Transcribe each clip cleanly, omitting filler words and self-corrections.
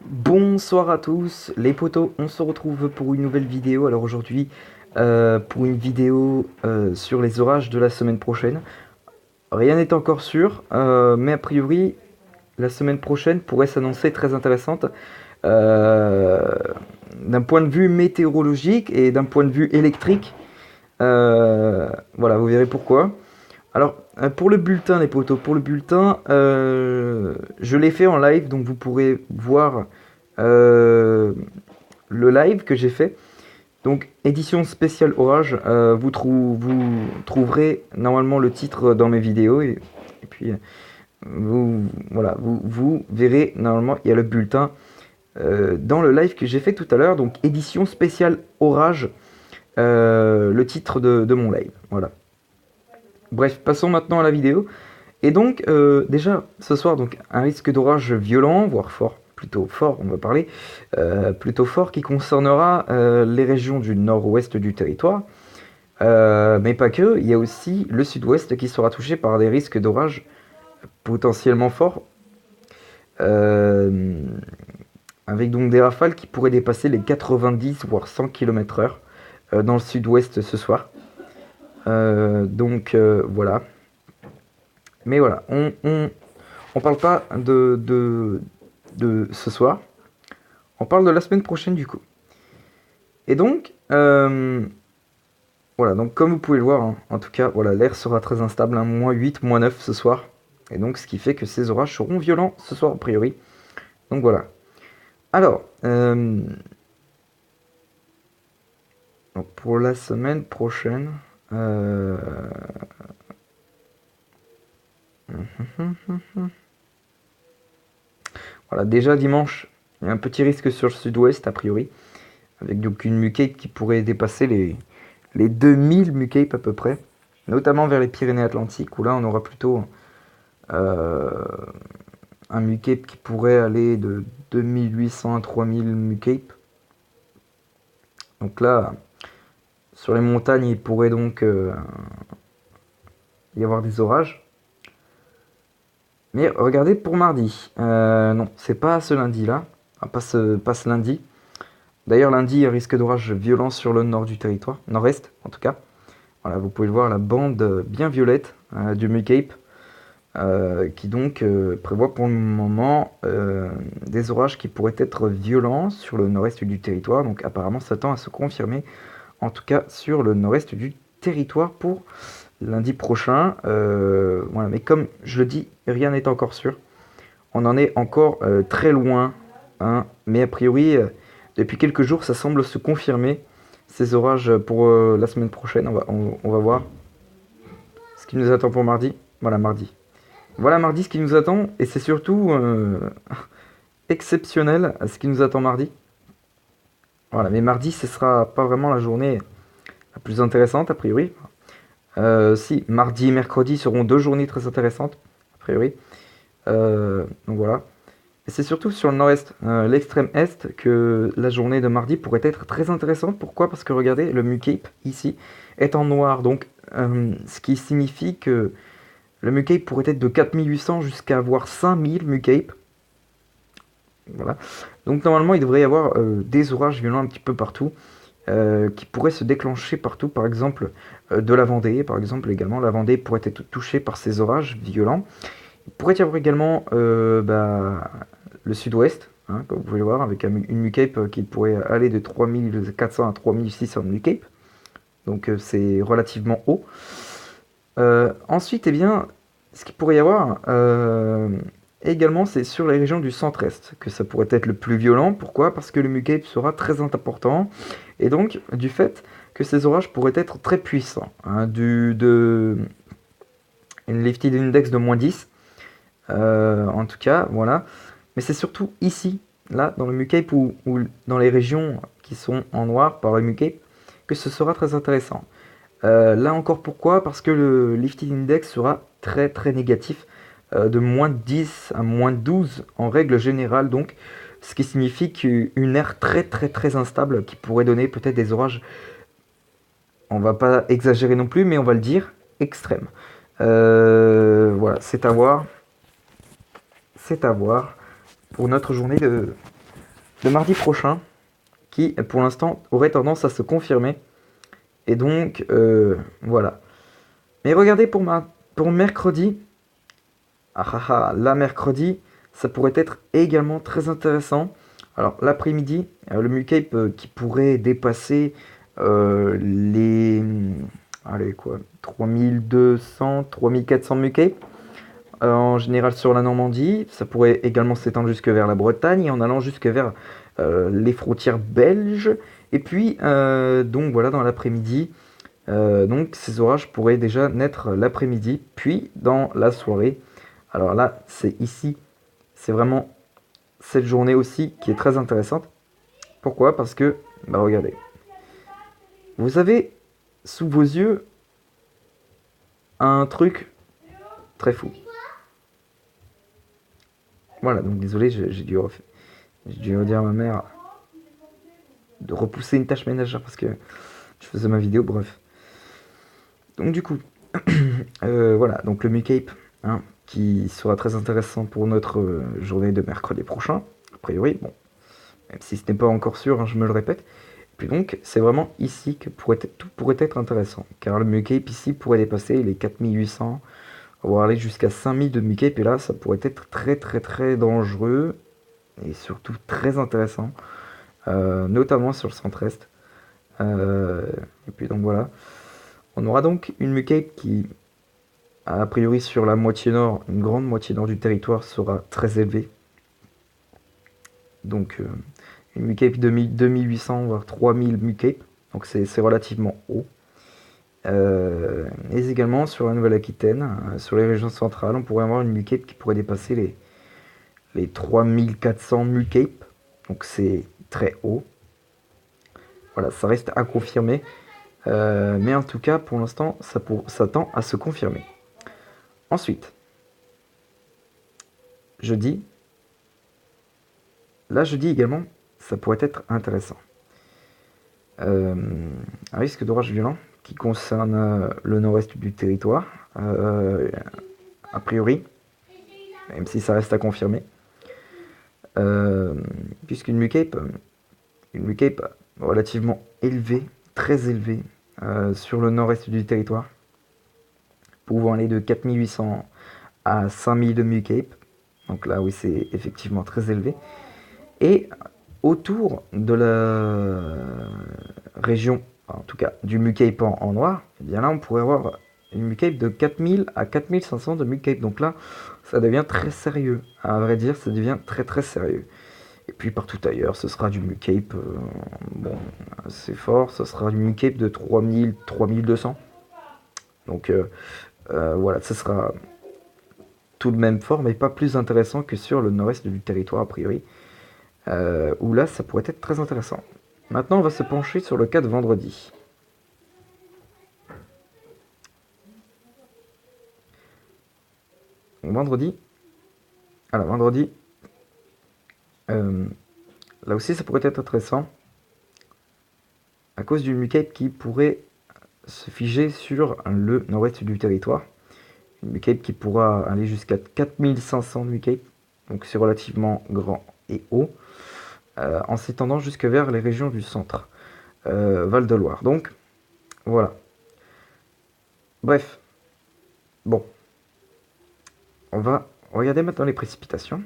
Bonsoir à tous les potos, on se retrouve pour une nouvelle vidéo. Alors aujourd'hui, pour une vidéo sur les orages de la semaine prochaine. Rien n'est encore sûr, mais a priori, la semaine prochaine pourrait s'annoncer très intéressante euh, d'un point de vue météorologique et d'un point de vue électrique. Voilà, vous verrez pourquoi. Alors, pour le bulletin, les potos, pour le bulletin, je l'ai fait en live, donc vous pourrez voir euh, le live que j'ai fait. Donc, édition spéciale orage, vous trouverez normalement le titre dans mes vidéos et puis voilà, vous verrez normalement, il y a le bulletin dans le live que j'ai fait tout à l'heure. Donc, édition spéciale orage, le titre de mon live. Voilà. Bref, passons maintenant à la vidéo. Et donc, déjà, ce soir, donc, un risque d'orage violent, voire fort, plutôt fort, on va parler, plutôt fort, qui concernera les régions du nord-ouest du territoire. Mais pas que, il y a aussi le sud-ouest qui sera touché par des risques d'orage potentiellement forts, euh, avec donc des rafales qui pourraient dépasser les 90 voire 100 km/h dans le sud-ouest ce soir. Voilà. Mais voilà, on parle pas de ce soir, on parle de la semaine prochaine du coup. Et donc, voilà, donc comme vous pouvez le voir, hein, en tout cas, voilà, l'air sera très instable, hein, -8, -9 ce soir. Et donc, ce qui fait que ces orages seront violents ce soir a priori. Donc voilà. Alors, donc pour la semaine prochaine, voilà, déjà dimanche, il y a un petit risque sur le sud-ouest a priori, avec donc une muquette qui pourrait dépasser les 2000 mucapes à peu près, notamment vers les Pyrénées-Atlantiques, où là on aura plutôt euh, un mucape qui pourrait aller de 2800 à 3000 mucapes. Donc là, sur les montagnes, il pourrait donc y avoir des orages. Mais regardez pour mardi. Non, c'est pas ce lundi-là. Ah, pas ce lundi. D'ailleurs, lundi, il y a risque d'orage violent sur le nord du territoire, nord-est en tout cas. Voilà, vous pouvez le voir, la bande bien violette du Mucape, qui donc prévoit pour le moment des orages qui pourraient être violents sur le nord-est du territoire. Donc apparemment, ça tend à se confirmer, en tout cas sur le nord-est du territoire pour lundi prochain. Voilà, mais comme je le dis, rien n'est encore sûr. On en est encore très loin, hein, mais a priori, depuis quelques jours, ça semble se confirmer. Ces orages pour la semaine prochaine, on va voir ce qui nous attend pour mardi. Voilà, mardi. Voilà mardi ce qui nous attend, et c'est surtout exceptionnel ce qui nous attend mardi. Voilà, mais mardi, ce sera pas vraiment la journée la plus intéressante, a priori. Si, mardi et mercredi seront deux journées très intéressantes, a priori. Donc voilà. Et c'est surtout sur le nord-est, l'extrême est, que la journée de mardi pourrait être très intéressante. Pourquoi? Parce que regardez, le Mucape, ici, est en noir. Donc, ce qui signifie que le Mucape pourrait être de 4800 jusqu'à avoir 5000 Mucape. Voilà. Donc, normalement, il devrait y avoir des orages violents un petit peu partout, qui pourraient se déclencher partout. Par exemple, de la Vendée, par exemple, également. La Vendée pourrait être touchée par ces orages violents. Il pourrait y avoir également le sud-ouest, hein, comme vous pouvez le voir, avec une mucape qui pourrait aller de 3400 à 3600 mucape. Donc c'est relativement haut. Ensuite, eh bien, ce qu'il pourrait y avoir également, c'est sur les régions du centre-est que ça pourrait être le plus violent. Pourquoi? Parce que le mucape sera très important. Et donc, du fait que ces orages pourraient être très puissants. Hein, une lifted index de -10. En tout cas, voilà. Mais c'est surtout ici, là, dans le Mucape ou dans les régions qui sont en noir par le Mucape, que ce sera très intéressant. Là encore, pourquoi? Parce que le lifting index sera très très négatif, de -10 à -12 en règle générale, donc ce qui signifie qu'une aire très très très instable qui pourrait donner peut-être des orages, on va pas exagérer non plus, mais on va le dire, extrêmes. Voilà, c'est à voir pour notre journée de mardi prochain, qui pour l'instant aurait tendance à se confirmer. Et donc, voilà. Mais regardez pour mercredi. Là, mercredi, ça pourrait être également très intéressant. Alors, l'après-midi, le MuCape qui pourrait dépasser les... Allez, quoi, 3200, 3400 MuCape. En général sur la Normandie, ça pourrait également s'étendre jusque vers la Bretagne, et en allant jusque vers les frontières belges. Et puis, donc voilà, dans l'après-midi, donc ces orages pourraient déjà naître l'après-midi, puis dans la soirée. Alors là, c'est ici, c'est vraiment cette journée aussi qui est très intéressante. Pourquoi? Parce que, bah regardez, vous avez sous vos yeux un truc très fou. Voilà, donc désolé, j'ai dû redire à ma mère de repousser une tâche ménagère parce que je faisais ma vidéo, bref. Donc du coup, voilà, donc le MuCape, hein, qui sera très intéressant pour notre journée de mercredi prochain, a priori, bon, même si ce n'est pas encore sûr, hein, je me le répète. Et puis donc, c'est vraiment ici que tout pourrait être intéressant, car le MuCape ici pourrait dépasser les 4800, voire aller jusqu'à 5000 de MuCape, et là, ça pourrait être très très très dangereux, et surtout très intéressant, notamment sur le centre-est. Et puis donc voilà, on aura donc une MuCape qui, a priori sur la moitié nord, une grande moitié nord du territoire sera très élevée. Donc une MuCape de 2800 voire 3000 MuCape, donc c'est relativement haut. Et également sur la Nouvelle-Aquitaine, sur les régions centrales, on pourrait avoir une MuCape qui pourrait dépasser les 3400 MuCape, donc c'est très haut. Voilà, ça reste à confirmer, mais en tout cas pour l'instant ça tend à se confirmer. Ensuite, jeudi, là jeudi également, ça pourrait être intéressant. Un risque d'orage violent qui concerne le nord-est du territoire, a priori, même si ça reste à confirmer. Puisqu'une MuCape, relativement élevée, très élevée, sur le nord-est du territoire, pouvant aller de 4800 à 5000 de MuCape. Donc là, oui, c'est effectivement très élevé. Et autour de la région, en tout cas du MuCape en noir, et bien là, on pourrait avoir une MuCape de 4000 à 4500 de MuCape. Donc là, ça devient très sérieux. À vrai dire, ça devient très très sérieux. Et puis partout ailleurs, ce sera du MuCape, bon, c'est fort, ce sera du MuCape de 3000, 3200. Donc voilà, ce sera tout de même fort, mais pas plus intéressant que sur le nord-est du territoire, a priori. Où là, ça pourrait être très intéressant. Maintenant, on va se pencher sur le cas de vendredi. Vendredi, alors vendredi, là aussi, ça pourrait être intéressant, à cause d'une MuCape qui pourrait se figer sur le nord-est du territoire. Une MuCape qui pourra aller jusqu'à 4500 MuCape, donc c'est relativement grand et haut, en s'étendant jusque vers les régions du centre, Val-de-Loire. Donc, voilà. Bref, bon, on va regarder maintenant les précipitations.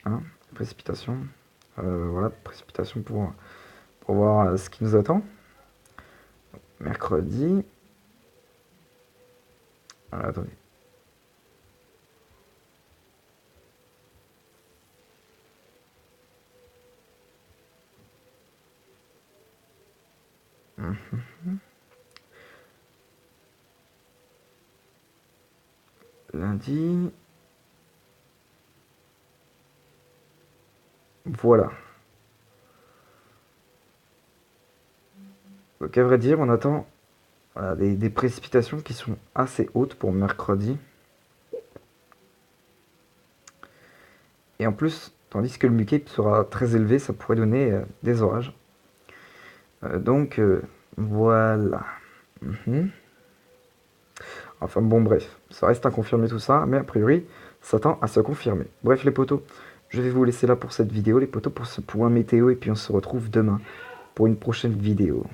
Hein, précipitations, voilà, précipitations pour voir ce qui nous attend. Mercredi. Alors, attendez. Lundi. Voilà. Donc à vrai dire, on attend voilà, des précipitations qui sont assez hautes pour mercredi. Et en plus, tandis que le MuCape sera très élevé, ça pourrait donner des orages. Donc voilà. Enfin bon, bref, ça reste à confirmer tout ça, mais a priori, ça tend à se confirmer. Bref les potos, je vais vous laisser là pour cette vidéo, les potos, pour ce point météo, et puis on se retrouve demain pour une prochaine vidéo.